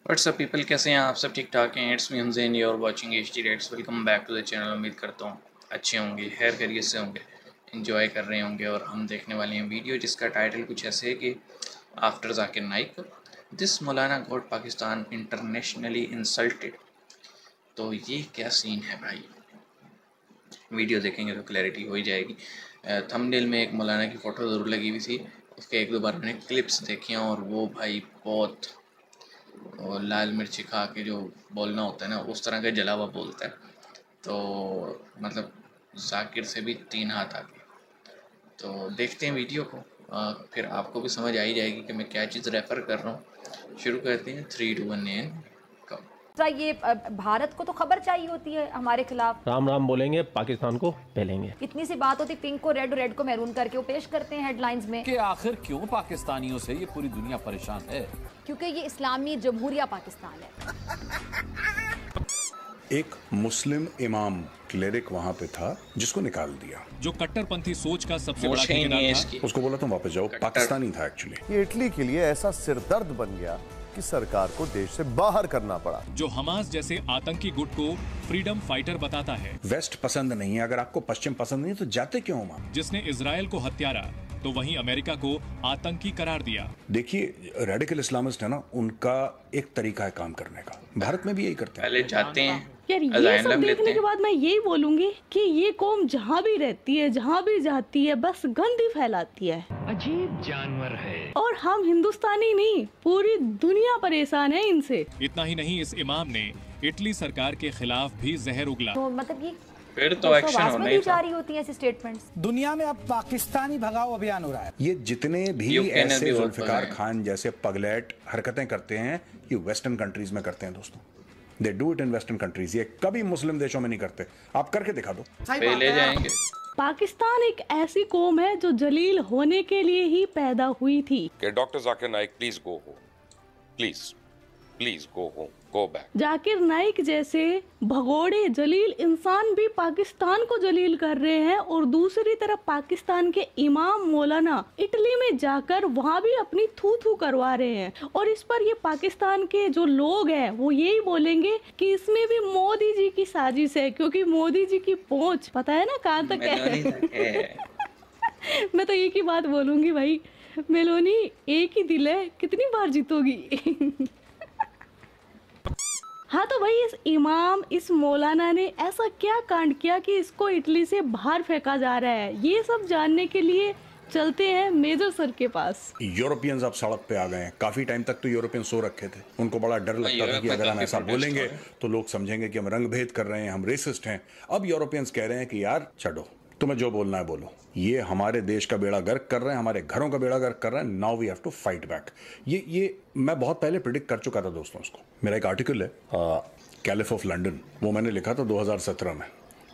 WhatsApp people, कैसे हैं आप सब? ठीक ठाक हैं? It's me Hamzain, you are watching HD rates. Welcome back to the channel. उम्मीद करता हूँ अच्छे होंगे, खैर खैरियत से होंगे, एंजॉय कर रहे होंगे। और हम देखने वाले हैं वीडियो जिसका टाइटल कुछ ऐसे है कि after Zakir Naik this Maulana got Pakistan internationally insulted. तो ये क्या सीन है भाई, वीडियो देखेंगे तो क्लैरिटी हो ही जाएगी। थंबनेल में एक मौलाना की फ़ोटो ज़रूर लगी हुई थी, उसके एक दो बार मैंने क्लिप्स देखे हैं और वो भाई बहुत और लाल मिर्ची खा के जो बोलना होता है ना, उस तरह का जला हुआ बोलता है। तो मतलब जाकिर से भी 3 हाथ आगे। तो देखते हैं वीडियो को, फिर आपको भी समझ आ ही जाएगी कि मैं क्या चीज़ रेफ़र कर रहा हूँ। शुरू करते हैं 3, 2, 1 एंड कम। ये भारत को तो खबर चाहिए होती है हमारे खिलाफ, राम राम बोलेंगे, पाकिस्तान को पहलेंगे। इतनी सी बात होती, पिंक को रेड और रेड को मैरून करके वो पेश करते हैं हेडलाइंस में कि आखिर क्यों पाकिस्तानियों से ये पूरी दुनिया परेशान है, क्योंकि ये इस्लामी जमहूरिया पाकिस्तान है। एक मुस्लिम इमाम क्लेरिक वहाँ पे था जिसको निकाल दिया, जो कट्टरपंथी सोच का सबसे बड़ा मोशे ही नहीं है ठेकेदार था। इसकी। उसको बोला तुम वापस जाओ, पाकिस्तानी था एक्चुअली। ये इटली के लिए ऐसा सिरदर्द बन गया कि सरकार को देश से बाहर करना पड़ा। जो हमास जैसे आतंकी गुट को फ्रीडम फाइटर बताता है, वेस्ट पसंद नहीं है, अगर आपको पश्चिम पसंद नहीं है तो जाते क्यों हो वहाँ? जिसने इजराइल को हत्यारा तो वहीं अमेरिका को आतंकी करार दिया। देखिए, रेडिकल इस्लामिस्ट है ना, उनका एक तरीका है काम करने का, भारत में भी यही करते हैं। पहले जाते हैं, यार ये अजान सब लब लेते देखने के हैं। बाद मैं यही बोलूंगी कि ये कौम जहाँ भी रहती है, जहाँ भी जाती है, बस गंदी फैलाती है। अजीब जानवर है। और हम हिंदुस्तानी नहीं, पूरी दुनिया परेशान है इनसे। इतना ही नहीं, इस इमाम ने इटली सरकार के खिलाफ भी जहर उगला। तो मतलब ये फिर तो एक्शन होना ही था। जारी होती है ऐसी स्टेटमेंट्स। दुनिया में अब पाकिस्तानी भगाओ अभियान हो रहा है। ये जितने भी यूके ने ऐसे भी बहुत जुल्फिकार बनाए। खान जैसे पगलेट हरकतें करते हैं, ये वेस्टर्न कंट्रीज में करते हैं दोस्तों। They do it in western countries, ये कभी मुस्लिम देशों में नहीं करते। आप करके दिखा दो, पे ले जाएंगे। पाकिस्तान एक ऐसी कौम है जो जलील होने के लिए ही पैदा हुई थी। Doctor Zakir Naik, please go home, please go home, go back. Zakir Naik जैसे भगोड़े जलील इंसान भी पाकिस्तान को जलील कर रहे हैं, और दूसरी तरफ पाकिस्तान के इमाम मौलाना इटली में जाकर वहाँ भी अपनी थू थू करवा रहे हैं। और इस पर ये पाकिस्तान के जो लोग हैं वो यही बोलेंगे कि इसमें भी मोदी जी की साजिश है, क्योंकि मोदी जी की पहुंच पता है ना कहाँ तक है। मैं तो एक ही बात बोलूंगी भाई, मेलोनी एक ही दिल है, कितनी बार जीतोगी। हाँ तो भाई, इस इमाम, इस मौलाना ने ऐसा क्या कांड किया कि इसको इटली से बाहर फेंका जा रहा है? ये सब जानने के लिए चलते हैं मेजर सर के पास। यूरोपियंस अब सड़क पे आ गए हैं। काफी टाइम तक तो यूरोपियन सो रखे थे, उनको बड़ा डर लगता था कि अगर हम ऐसा बोलेंगे तो लोग समझेंगे कि हम रंग भेद कर रहे हैं, हम रेसिस्ट हैं। अब यूरोपियंस कह रहे हैं कि यार छोड़ो, तुम्हें जो बोलना है बोलो, ये हमारे देश का बेड़ा गर्क कर रहे हैं, हमारे घरों का बेड़ा गर्क कर रहे हैं। Now we have to fight back. ये मैं बहुत पहले प्रिडिक्ट कर चुका था दोस्तों उसको। मेरा एक आर्टिकल है कैलिफ ऑफ लंदन, वो मैंने लिखा था 2017 में,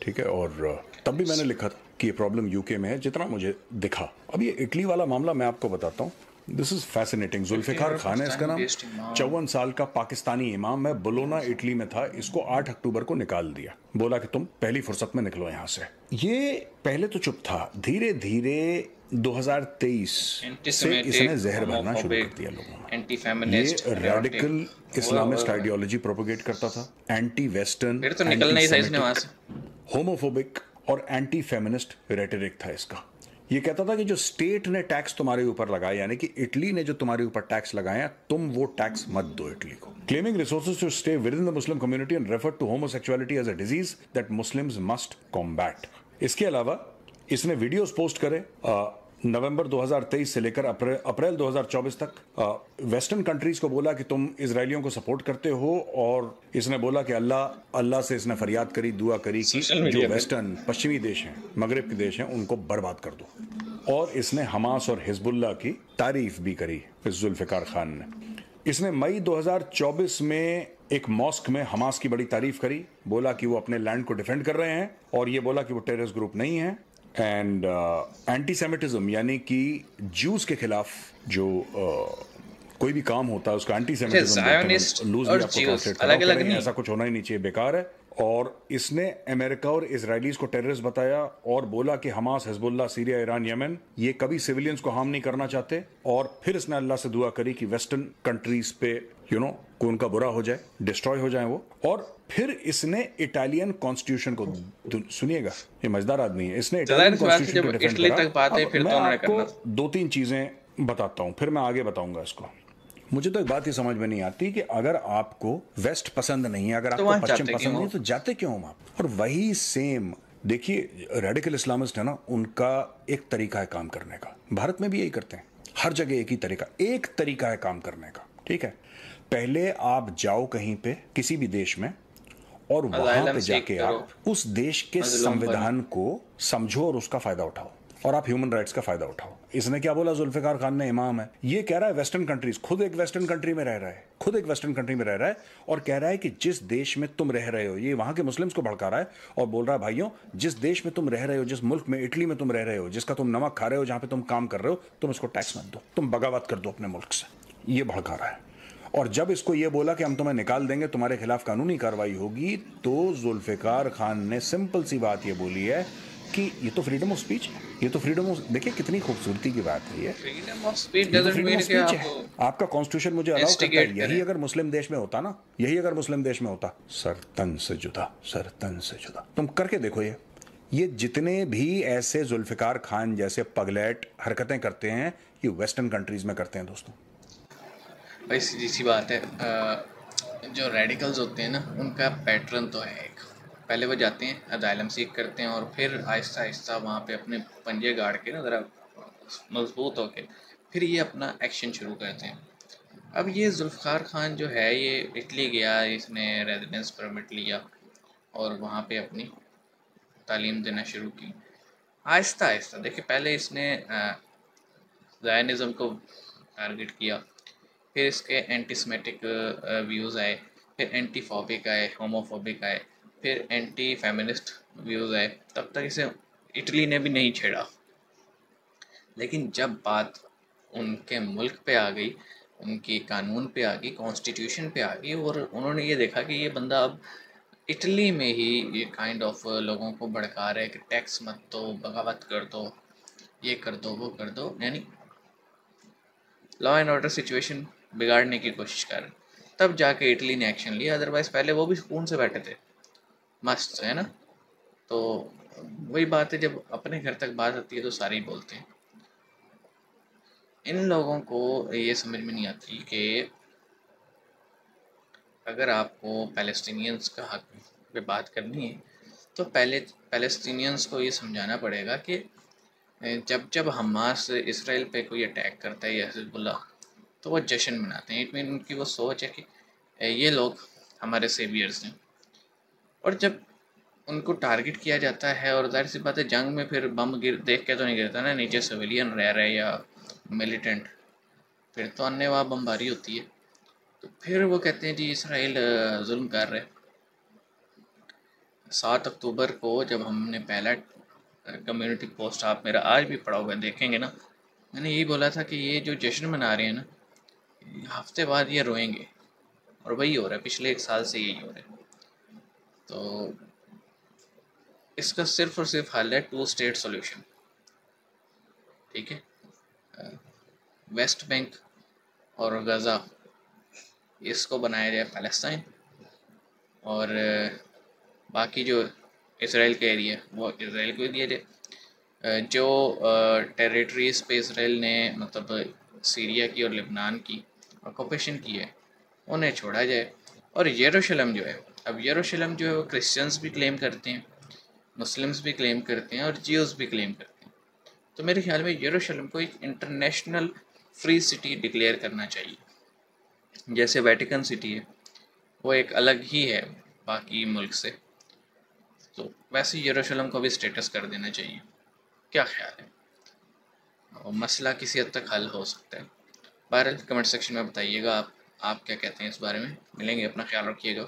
ठीक है। और तब भी मैंने लिखा था कि ये प्रॉब्लम यूके में है, जितना मुझे दिखा। अब ये इटली वाला मामला मैं आपको बताता हूँ। This is fascinating. Zulfikar Khan है इसका नाम, 54 साल का पाकिस्तानी इमाम है। बोलोना इटली में था, इसको 8 अक्टूबर को निकाल दिया, बोला कि तुम पहली फुर्सत में निकलो यहाँ से। ये पहले तो चुप था, धीरे धीरे 2023 से इसने जहर भरना शुरू कर दिया लोगों में। ये रेडिकल इस्लामिस्ट आइडियोलॉजी प्रोपोगेट करता था, एंटी वेस्टर्न, फिर तो निकलना ही था इसने वहां से, होमोफोबिक और एंटी फेमिनिस्ट रेटरिक था इसका। ये कहता था कि जो स्टेट ने टैक्स तुम्हारे ऊपर लगाया, यानी कि इटली ने जो तुम्हारे ऊपर टैक्स लगाया, तुम वो टैक्स मत दो इटली को। Claiming resources to stay within the Muslim community and refer to homosexuality as a disease that Muslims must combat. इसके अलावा इसने वीडियोस पोस्ट करे नवंबर 2023 से लेकर अप्रैल 2024 तक। वेस्टर्न कंट्रीज को बोला कि तुम इजरायलियों को सपोर्ट करते हो, और इसने बोला कि अल्लाह से इसने फरियाद करी, दुआ करी कि जो वेस्टर्न पश्चिमी देश हैं, मगरिब के देश हैं, उनको बर्बाद कर दो। और इसने हमास और हिजबुल्लाह की तारीफ भी करी इस जुल्फिकार खान ने। इसने मई 2024 में एक मॉस्क में हमास की बड़ी तारीफ करी, बोला कि वो अपने लैंड को डिफेंड कर रहे हैं, और ये बोला कि वो टेररिस्ट ग्रुप नहीं है। एंड एंटीसेमिटिज्म, यानी कि जूस के खिलाफ जो कोई भी काम होता है उसका एंटीसेमिटिज्म, ज़ायोनिस्ट और ज्यूस अलग-अलग नहीं, ऐसा कुछ होना ही नहीं चाहिए, बेकार है। और इसने अमेरिका और इजरायलीज को टेररिस्ट बताया और बोला कि Hamas, Hezbollah, Syria, Iran, Yemen ये कभी सिविलियंस को हार्म नहीं करना चाहते। और फिर इसने अल्लाह से दुआ करी कि वेस्टर्न कंट्रीज पे को उनका बुरा हो जाए, डिस्ट्रॉय हो जाए वो। और फिर इसने इटालियन कॉन्स्टिट्यूशन को, सुनिएगा ये मजेदार आदमी है, इसने इटालियन कॉन्स्टिट्यूशन को डिफेंड करा। मैं आपको 2-3 चीजें बताता हूं, फिर मैं आगे बताऊंगा इसको। मुझे तो एक बात ही समझ में नहीं आती कि अगर आपको वेस्ट पसंद नहीं है, अगर आपको पश्चिम पसंद नहीं, तो जाते क्यों हम आप? और वही सेम देखिए रेडिकल इस्लामिस्ट है ना, उनका एक तरीका है काम करने का। भारत में भी यही करते हैं, हर जगह एक ही तरीका, एक तरीका है काम करने का। ठीक है, पहले आप जाओ कहीं पे किसी भी देश में और वहां पे जाके आप उस देश के संविधान को समझो और उसका फायदा उठाओ, और आप ह्यूमन राइट्स का फायदा उठाओ। इसने क्या बोला? जुल्फिकार खान ने, इमाम है, ये कह रहा है वेस्टर्न कंट्रीज, खुद एक वेस्टर्न कंट्री में रह रहा है, खुद एक वेस्टर्न कंट्री में रह रहा है, और कह रहा है कि जिस देश में तुम रह रहे हो, ये वहां के मुस्लिम्स को भड़का रहा है और बोल रहा है भाइयों, जिस देश में तुम रह रहे हो, जिस मुल्क में, इटली में तुम रह रहे हो, जिसका तुम नमक खा रहे हो, जहां पे तुम काम कर रहे हो, तुम इसको टैक्स मत दो, तुम बगावत कर दो अपने मुल्क से। ये भड़का रहा है। और जब इसको ये बोला कि हम तुम्हें निकाल देंगे, तुम्हारे खिलाफ कानूनी कार्रवाई होगी, तो जुल्फिकार खान ने सिंपल सी बात ये बोली है कि ये तो फ्रीडम ऑफ स्पीच है, ये तो फ्रीडम ऑफ, देखिए कितनी खूबसूरती की बात है ये। Freedom of speech doesn't mean कि आपका कॉन्स्टिट्यूशन मुझे अलाउ करता है। यही अगर मुस्लिम देश में होता ना, यही अगर मुस्लिम देश में होता, सर तन से जुदा, सर तन से जुदा। तुम करके देखो, ये जितने भी ऐसे जुल्फिकार खान जैसे पगलेट हरकतें करते हैं, ये वेस्टर्न कंट्रीज में करते हैं दोस्तों। भाई सीधी सी बात है, जो रेडिकल्स होते हैं ना, उनका पैटर्न तो है एक, पहले वो जाते हैं अजाइलम सीख करते हैं और फिर आहिस्ता आहिस्ता वहाँ पे अपने पंजे गाड़ के ना ज़रा मजबूत होके फिर ये अपना एक्शन शुरू करते हैं। अब ये जुल्फ़िकार खान जो है, ये इटली गया, इसने रेजिडेंस परमिट लिया और वहाँ पे अपनी तालीम देना शुरू की आहिस्ता आहिस्ता। देखिए पहले इसने ज़ायनिज़्म को टारगेट किया, फिर इसके एंटीसेमिटिक व्यूज़ आए, फिर एंटीफोबिक आए, होमोफोबिक आए, फिर एंटी फेमिनिस्ट व्यूज़ आए। तब तक इसे इटली ने भी नहीं छेड़ा, लेकिन जब बात उनके मुल्क पे आ गई, उनकी कानून पे आ गई, कॉन्स्टिट्यूशन पे आ गई, और उन्होंने ये देखा कि ये बंदा अब इटली में ही ये काइंड ऑफ लोगों को भड़का रहा है कि टैक्स मत दो, बगावत कर दो, ये कर दो, वो कर दो, यानी लॉ एंड ऑर्डर सिचुएशन बिगाड़ने की कोशिश कर रहे। तब जाके इटली ने एक्शन लिया, अदरवाइज़ पहले वो भी सुकून से बैठे थे, मस्त है ना। तो वही बात है, जब अपने घर तक बात आती है तो सारे ही बोलते हैं। इन लोगों को ये समझ में नहीं आती कि अगर आपको पैलेस्टीनियंस का हक पे बात करनी है तो पहले पैलेस्टीनियंस को ये समझाना पड़ेगा कि जब हमास इसराइल पे कोई अटैक करता है या हिजबुल्लाह, तो वो जश्न मनाते हैं। इट मीन उनकी वो सोच है कि ये लोग हमारे सेवियर्स हैं। और जब उनको टारगेट किया जाता है, और जाहिर सी बात है जंग में फिर बम देख के तो नहीं गिरता ना, नीचे सिविलियन रह रहे या मिलिटेंट, फिर तो अन्यवाह बमबारी होती है। तो फिर वो कहते हैं जी इसराइल जुल्म कर रहे। 7 अक्टूबर को जब हमने पहला कम्युनिटी पोस्ट, आप मेरा आज भी पढ़ा हुआ देखेंगे ना, मैंने यही बोला था कि ये जो जश्न मना रहे हैं ना, हफ्ते बाद ये रोएंगे, और वही हो रहा है, पिछले 1 साल से यही हो रहा है। तो इसका सिर्फ और सिर्फ हल है 2 स्टेट सॉल्यूशन। ठीक है, वेस्ट बैंक और गज़ा इसको बनाया जाए पैलेस्टाइन, और बाकी जो इसराइल के एरिया वो इसराइल को दिया जाए। जो टेरिटरीज़ पे इसराइल ने मतलब सीरिया की और लेबनान की ऑक्यूपेशन की है, उन्हें छोड़ा जाए। और यरूशलेम जो है, अब यरूशलेम जो है वो क्रिश्चियंस भी क्लेम करते हैं, मुस्लिम्स भी क्लेम करते हैं, और जियोस भी क्लेम करते हैं। तो मेरे ख्याल में यरूशलेम को एक इंटरनेशनल फ्री सिटी डिक्लेयर करना चाहिए। जैसे वेटिकन सिटी है, वो एक अलग ही है बाकी मुल्क से, तो वैसे यरूशलेम को भी स्टेटस कर देना चाहिए। क्या ख्याल है? और मसला किसी हद तक हल हो सकता है। बहरहाल कमेंट सेक्शन में बताइएगा आप क्या कहते हैं इस बारे में। मिलेंगे, अपना ख्याल रखिएगा।